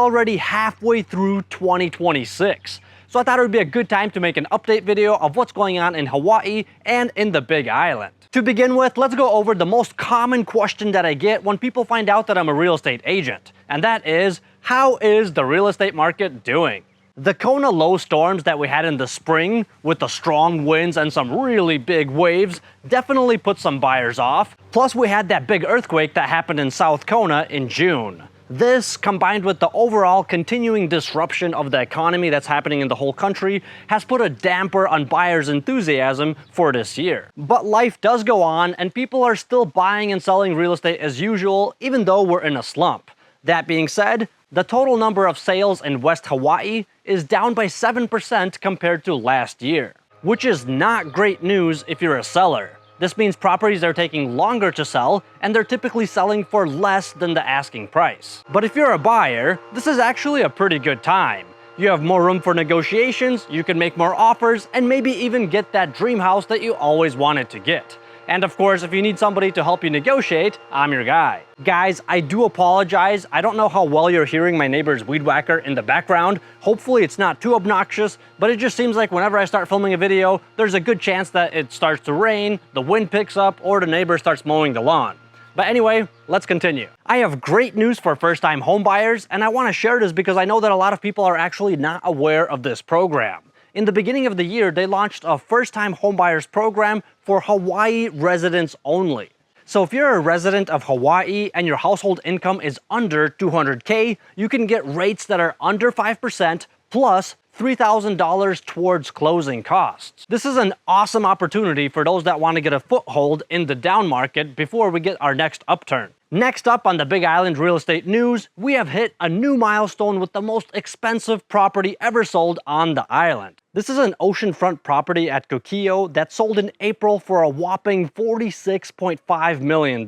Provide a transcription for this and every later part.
already halfway through 2026. So I thought it would be a good time to make an update video of what's going on in Hawaii and in the Big Island. To begin with, let's go over the most common question that I get when people find out that I'm a real estate agent. And that is, how is the real estate market doing? The Kona Low storms that we had in the spring, with the strong winds and some really big waves, definitely put some buyers off. Plus we had that big earthquake that happened in South Kona in June. This, combined with the overall continuing disruption of the economy that's happening in the whole country, has put a damper on buyers' enthusiasm for this year. But life does go on, and people are still buying and selling real estate as usual, even though we're in a slump. That being said, the total number of sales in West Hawaii is down by 7% compared to last year, which is not great news if you're a seller. This means properties are taking longer to sell, and they're typically selling for less than the asking price. But if you're a buyer, this is actually a pretty good time. You have more room for negotiations, you can make more offers, and maybe even get that dream house that you always wanted to get. And of course, if you need somebody to help you negotiate, I'm your guy. Guys, I do apologize. I don't know how well you're hearing my neighbor's weed whacker in the background. Hopefully it's not too obnoxious, but it just seems like whenever I start filming a video, there's a good chance that it starts to rain, the wind picks up, or the neighbor starts mowing the lawn. But anyway, let's continue. I have great news for first-time homebuyers, and I want to share this because I know that a lot of people are actually not aware of this program. In the beginning of the year, they launched a first-time homebuyers program for Hawaii residents only. So if you're a resident of Hawaii and your household income is under $200K, you can get rates that are under 5% plus $3,000 towards closing costs. This is an awesome opportunity for those that want to get a foothold in the down market before we get our next upturn. Next up on the Big Island real estate news, we have hit a new milestone with the most expensive property ever sold on the island. This is an oceanfront property at Kukio that sold in April for a whopping $46.5 million.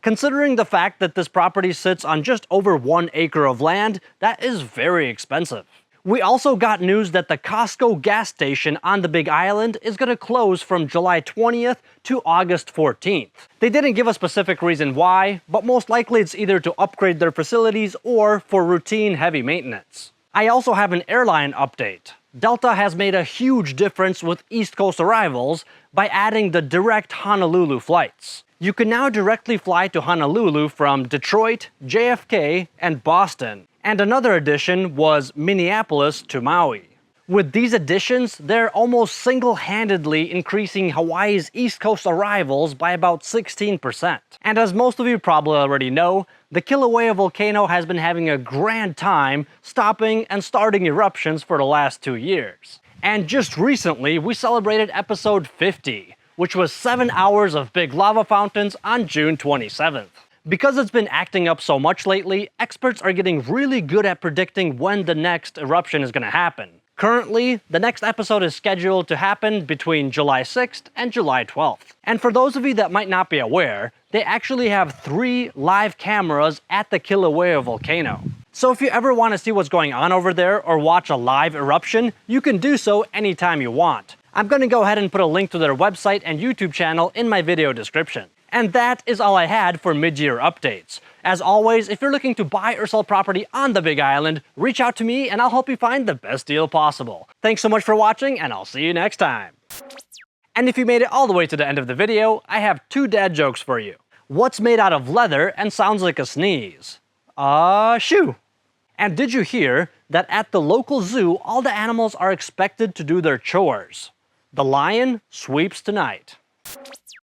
Considering the fact that this property sits on just over 1 acre of land, that is very expensive. We also got news that the Costco gas station on the Big Island is going to close from July 20th to August 14th. They didn't give a specific reason why, but most likely it's either to upgrade their facilities or for routine heavy maintenance. I also have an airline update. Delta has made a huge difference with East Coast arrivals by adding the direct Honolulu flights. You can now directly fly to Honolulu from Detroit, JFK, and Boston. And another addition was Minneapolis to Maui. With these additions, they're almost single-handedly increasing Hawaii's East Coast arrivals by about 16%. And as most of you probably already know, the Kilauea volcano has been having a grand time stopping and starting eruptions for the last 2 years. And just recently, we celebrated episode 50, which was 7 hours of big lava fountains on June 27th. Because it's been acting up so much lately, experts are getting really good at predicting when the next eruption is going to happen. Currently, the next episode is scheduled to happen between July 6th and July 12th. And for those of you that might not be aware, they actually have 3 live cameras at the Kilauea volcano. So if you ever want to see what's going on over there or watch a live eruption, you can do so anytime you want. I'm going to go ahead and put a link to their website and YouTube channel in my video description. And that is all I had for mid-year updates. As always, if you're looking to buy or sell property on the Big Island, reach out to me and I'll help you find the best deal possible. Thanks so much for watching, and I'll see you next time. And if you made it all the way to the end of the video, I have 2 dad jokes for you. What's made out of leather and sounds like a sneeze? Shoe. And did you hear that at the local zoo, all the animals are expected to do their chores? The lion sweeps tonight.